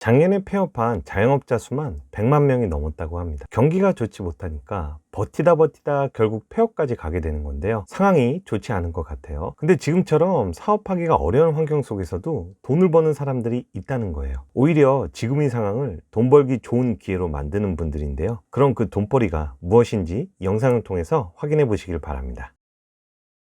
작년에 폐업한 자영업자 수만 100만 명이 넘었다고 합니다. 경기가 좋지 못하니까 버티다 결국 폐업까지 가게 되는 건데요. 상황이 좋지 않은 것 같아요. 근데 지금처럼 사업하기가 어려운 환경 속에서도 돈을 버는 사람들이 있다는 거예요. 오히려 지금 이 상황을 돈 벌기 좋은 기회로 만드는 분들인데요. 그럼 그 돈벌이가 무엇인지 영상을 통해서 확인해 보시길 바랍니다.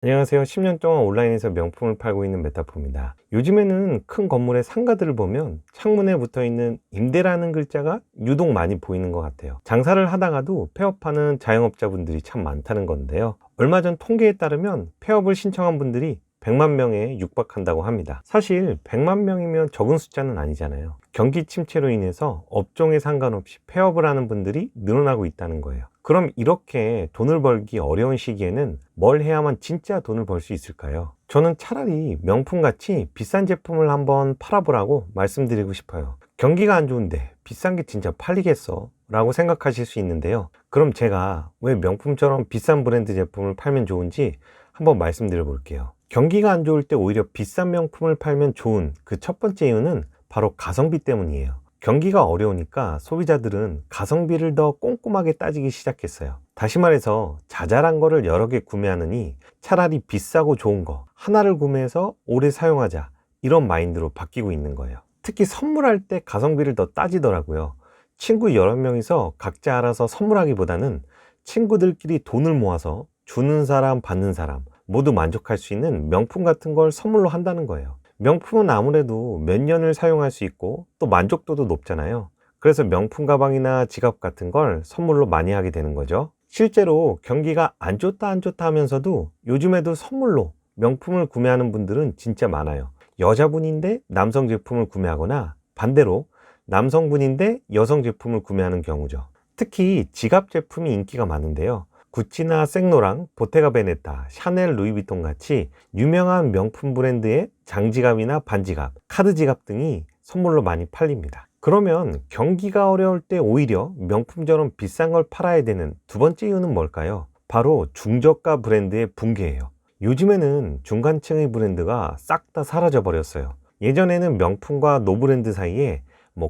안녕하세요. 10년 동안 온라인에서 명품을 팔고 있는 메타포입니다. 요즘에는 큰 건물의 상가들을 보면 창문에 붙어 있는 임대라는 글자가 유독 많이 보이는 것 같아요. 장사를 하다가도 폐업하는 자영업자분들이 참 많다는 건데요. 얼마 전 통계에 따르면 폐업을 신청한 분들이 100만 명에 육박한다고 합니다. 사실 100만 명이면 적은 숫자는 아니잖아요. 경기 침체로 인해서 업종에 상관없이 폐업을 하는 분들이 늘어나고 있다는 거예요. 그럼 이렇게 돈을 벌기 어려운 시기에는 뭘 해야만 진짜 돈을 벌 수 있을까요? 저는 차라리 명품같이 비싼 제품을 한번 팔아보라고 말씀드리고 싶어요. 경기가 안 좋은데 비싼 게 진짜 팔리겠어? 라고 생각하실 수 있는데요. 그럼 제가 왜 명품처럼 비싼 브랜드 제품을 팔면 좋은지 한번 말씀드려 볼게요. 경기가 안 좋을 때 오히려 비싼 명품을 팔면 좋은 그 첫 번째 이유는 바로 가성비 때문이에요. 경기가 어려우니까 소비자들은 가성비를 더 꼼꼼하게 따지기 시작했어요. 다시 말해서 자잘한 거를 여러 개 구매하느니 차라리 비싸고 좋은 거 하나를 구매해서 오래 사용하자, 이런 마인드로 바뀌고 있는 거예요. 특히 선물할 때 가성비를 더 따지더라고요. 친구 여러 명이서 각자 알아서 선물하기보다는 친구들끼리 돈을 모아서 주는 사람 받는 사람 모두 만족할 수 있는 명품 같은 걸 선물로 한다는 거예요. 명품은 아무래도 몇 년을 사용할 수 있고 또 만족도도 높잖아요. 그래서 명품 가방이나 지갑 같은 걸 선물로 많이 하게 되는 거죠. 실제로 경기가 안 좋다 하면서도 요즘에도 선물로 명품을 구매하는 분들은 진짜 많아요. 여자분인데 남성 제품을 구매하거나 반대로 남성분인데 여성 제품을 구매하는 경우죠. 특히 지갑 제품이 인기가 많은데요. 구찌나 생로랑, 보테가 베네타, 샤넬, 루이비통 같이 유명한 명품 브랜드의 장지갑이나 반지갑, 카드 지갑 등이 선물로 많이 팔립니다. 그러면 경기가 어려울 때 오히려 명품처럼 비싼 걸 팔아야 되는 두 번째 이유는 뭘까요? 바로 중저가 브랜드의 붕괴예요. 요즘에는 중간층의 브랜드가 싹 다 사라져 버렸어요. 예전에는 명품과 노브랜드 사이에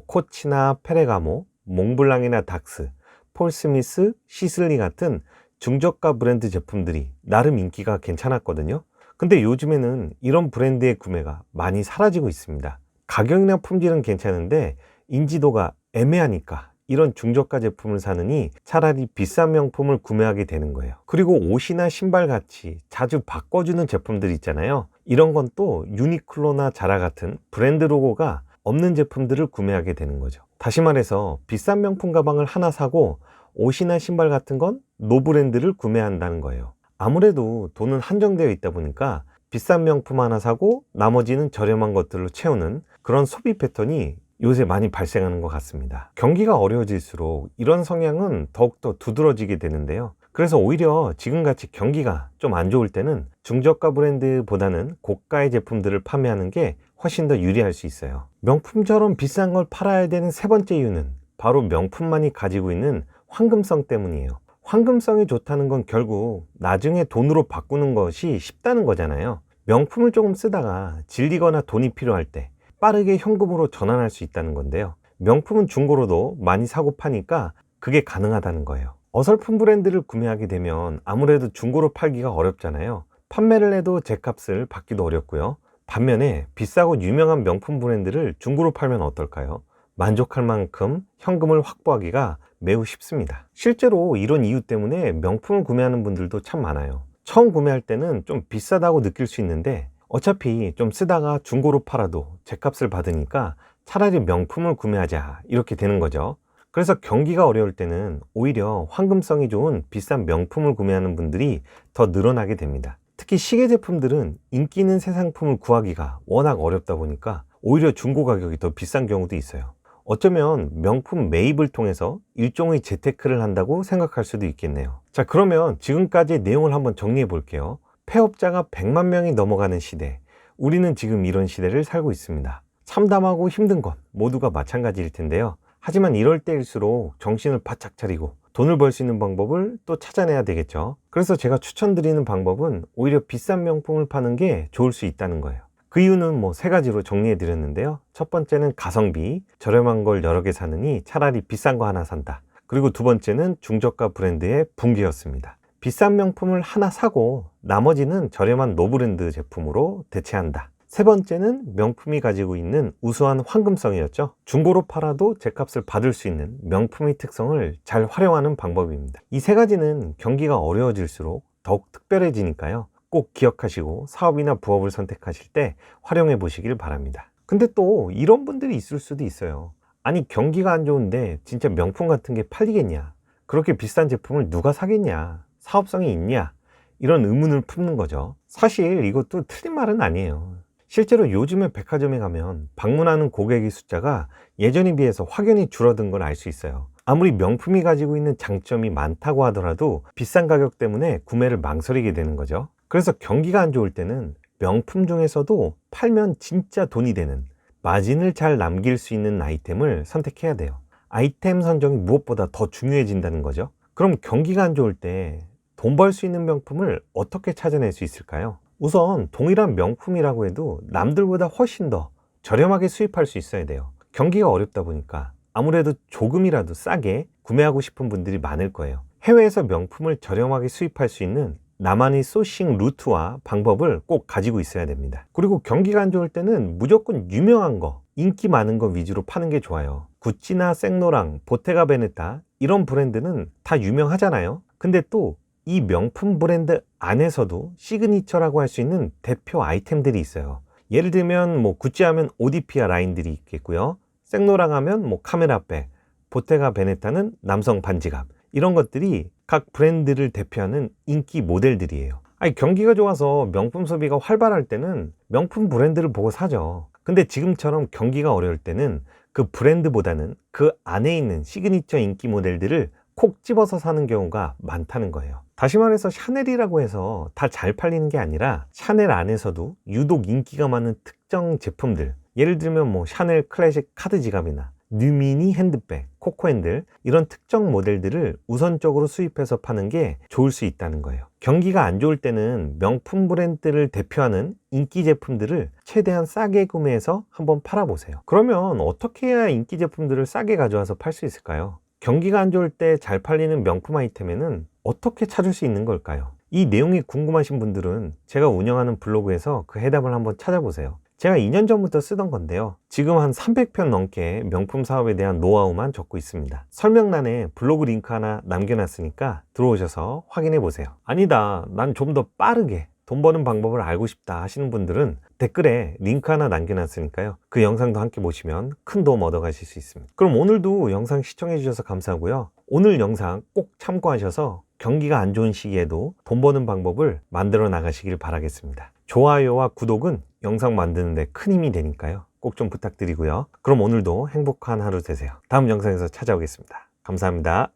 코치나 페레가모, 몽블랑이나 닥스, 폴 스미스, 시슬리 같은 중저가 브랜드 제품들이 나름 인기가 괜찮았거든요. 근데 요즘에는 이런 브랜드의 구매가 많이 사라지고 있습니다. 가격이나 품질은 괜찮은데 인지도가 애매하니까 이런 중저가 제품을 사느니 차라리 비싼 명품을 구매하게 되는 거예요. 그리고 옷이나 신발 같이 자주 바꿔주는 제품들 있잖아요. 이런 건 또 유니클로나 자라 같은 브랜드 로고가 없는 제품들을 구매하게 되는 거죠. 다시 말해서 비싼 명품 가방을 하나 사고 옷이나 신발 같은 건 노브랜드를 구매한다는 거예요. 아무래도 돈은 한정되어 있다 보니까 비싼 명품 하나 사고 나머지는 저렴한 것들로 채우는 그런 소비 패턴이 요새 많이 발생하는 것 같습니다. 경기가 어려워질수록 이런 성향은 더욱더 두드러지게 되는데요. 그래서 오히려 지금같이 경기가 좀 안 좋을 때는 중저가 브랜드보다는 고가의 제품들을 판매하는 게 훨씬 더 유리할 수 있어요. 명품처럼 비싼 걸 팔아야 되는 세 번째 이유는 바로 명품만이 가지고 있는 황금성 때문이에요. 황금성이 좋다는 건 결국 나중에 돈으로 바꾸는 것이 쉽다는 거잖아요. 명품을 조금 쓰다가 질리거나 돈이 필요할 때 빠르게 현금으로 전환할 수 있다는 건데요. 명품은 중고로도 많이 사고 파니까 그게 가능하다는 거예요. 어설픈 브랜드를 구매하게 되면 아무래도 중고로 팔기가 어렵잖아요. 판매를 해도 제값을 받기도 어렵고요. 반면에 비싸고 유명한 명품 브랜드를 중고로 팔면 어떨까요? 만족할 만큼 현금을 확보하기가 매우 쉽습니다. 실제로 이런 이유 때문에 명품을 구매하는 분들도 참 많아요. 처음 구매할 때는 좀 비싸다고 느낄 수 있는데 어차피 좀 쓰다가 중고로 팔아도 제값을 받으니까 차라리 명품을 구매하자, 이렇게 되는 거죠. 그래서 경기가 어려울 때는 오히려 황금성이 좋은 비싼 명품을 구매하는 분들이 더 늘어나게 됩니다. 특히 시계 제품들은 인기 있는 새 상품을 구하기가 워낙 어렵다 보니까 오히려 중고 가격이 더 비싼 경우도 있어요. 어쩌면 명품 매입을 통해서 일종의 재테크를 한다고 생각할 수도 있겠네요. 자, 그러면 지금까지의 내용을 한번 정리해 볼게요. 폐업자가 100만 명이 넘어가는 시대, 우리는 지금 이런 시대를 살고 있습니다. 참담하고 힘든 건 모두가 마찬가지일 텐데요. 하지만 이럴 때일수록 정신을 바짝 차리고 돈을 벌 수 있는 방법을 또 찾아내야 되겠죠. 그래서 제가 추천드리는 방법은 오히려 비싼 명품을 파는 게 좋을 수 있다는 거예요. 그 이유는 뭐 세 가지로 정리해 드렸는데요. 첫 번째는 가성비, 저렴한 걸 여러 개 사느니 차라리 비싼 거 하나 산다. 그리고 두 번째는 중저가 브랜드의 붕괴였습니다. 비싼 명품을 하나 사고 나머지는 저렴한 노브랜드 제품으로 대체한다. 세 번째는 명품이 가지고 있는 우수한 황금성이었죠. 중고로 팔아도 제값을 받을 수 있는 명품의 특성을 잘 활용하는 방법입니다. 이 세 가지는 경기가 어려워질수록 더욱 특별해지니까요. 꼭 기억하시고 사업이나 부업을 선택하실 때 활용해 보시길 바랍니다. 근데 또 이런 분들이 있을 수도 있어요. 아니, 경기가 안 좋은데 진짜 명품 같은 게 팔리겠냐? 그렇게 비싼 제품을 누가 사겠냐? 사업성이 있냐? 이런 의문을 품는 거죠. 사실 이것도 틀린 말은 아니에요. 실제로 요즘에 백화점에 가면 방문하는 고객의 숫자가 예전에 비해서 확연히 줄어든 걸 알 수 있어요. 아무리 명품이 가지고 있는 장점이 많다고 하더라도 비싼 가격 때문에 구매를 망설이게 되는 거죠. 그래서 경기가 안 좋을 때는 명품 중에서도 팔면 진짜 돈이 되는, 마진을 잘 남길 수 있는 아이템을 선택해야 돼요. 아이템 선정이 무엇보다 더 중요해진다는 거죠. 그럼 경기가 안 좋을 때 돈 벌 수 있는 명품을 어떻게 찾아낼 수 있을까요? 우선 동일한 명품이라고 해도 남들보다 훨씬 더 저렴하게 수입할 수 있어야 돼요. 경기가 어렵다 보니까 아무래도 조금이라도 싸게 구매하고 싶은 분들이 많을 거예요. 해외에서 명품을 저렴하게 수입할 수 있는 나만의 소싱 루트와 방법을 꼭 가지고 있어야 됩니다. 그리고 경기가 안 좋을 때는 무조건 유명한 거, 인기 많은 거 위주로 파는 게 좋아요. 구찌나 생로랑, 보테가 베네타 이런 브랜드는 다 유명하잖아요. 근데 또 이 명품 브랜드 안에서도 시그니처라고 할 수 있는 대표 아이템들이 있어요. 예를 들면 뭐 구찌 하면 오디피아 라인들이 있겠고요. 생로랑 하면 뭐 카메라백, 보테가 베네타는 남성 반지갑, 이런 것들이 각 브랜드를 대표하는 인기 모델들이에요. 아니, 경기가 좋아서 명품 소비가 활발할 때는 명품 브랜드를 보고 사죠. 근데 지금처럼 경기가 어려울 때는 그 브랜드보다는 그 안에 있는 시그니처 인기 모델들을 콕 집어서 사는 경우가 많다는 거예요. 다시 말해서 샤넬이라고 해서 다 잘 팔리는 게 아니라 샤넬 안에서도 유독 인기가 많은 특정 제품들, 예를 들면 뭐 샤넬 클래식 카드 지갑이나 뉴미니 핸드백, 코코핸들, 이런 특정 모델들을 우선적으로 수입해서 파는 게 좋을 수 있다는 거예요. 경기가 안 좋을 때는 명품 브랜드를 대표하는 인기 제품들을 최대한 싸게 구매해서 한번 팔아보세요. 그러면 어떻게 해야 인기 제품들을 싸게 가져와서 팔 수 있을까요? 경기가 안 좋을 때 잘 팔리는 명품 아이템에는 어떻게 찾을 수 있는 걸까요? 이 내용이 궁금하신 분들은 제가 운영하는 블로그에서 그 해답을 한번 찾아보세요. 제가 2년 전부터 쓰던 건데요. 지금 한 300편 넘게 명품 사업에 대한 노하우만 적고 있습니다. 설명란에 블로그 링크 하나 남겨놨으니까 들어오셔서 확인해 보세요. 아니다, 난 좀 더 빠르게 돈 버는 방법을 알고 싶다 하시는 분들은 댓글에 링크 하나 남겨놨으니까요. 그 영상도 함께 보시면 큰 도움 얻어가실 수 있습니다. 그럼 오늘도 영상 시청해 주셔서 감사하고요. 오늘 영상 꼭 참고하셔서 경기가 안 좋은 시기에도 돈 버는 방법을 만들어 나가시길 바라겠습니다. 좋아요와 구독은 영상 만드는 데 큰 힘이 되니까요. 꼭 좀 부탁드리고요. 그럼 오늘도 행복한 하루 되세요. 다음 영상에서 찾아오겠습니다. 감사합니다.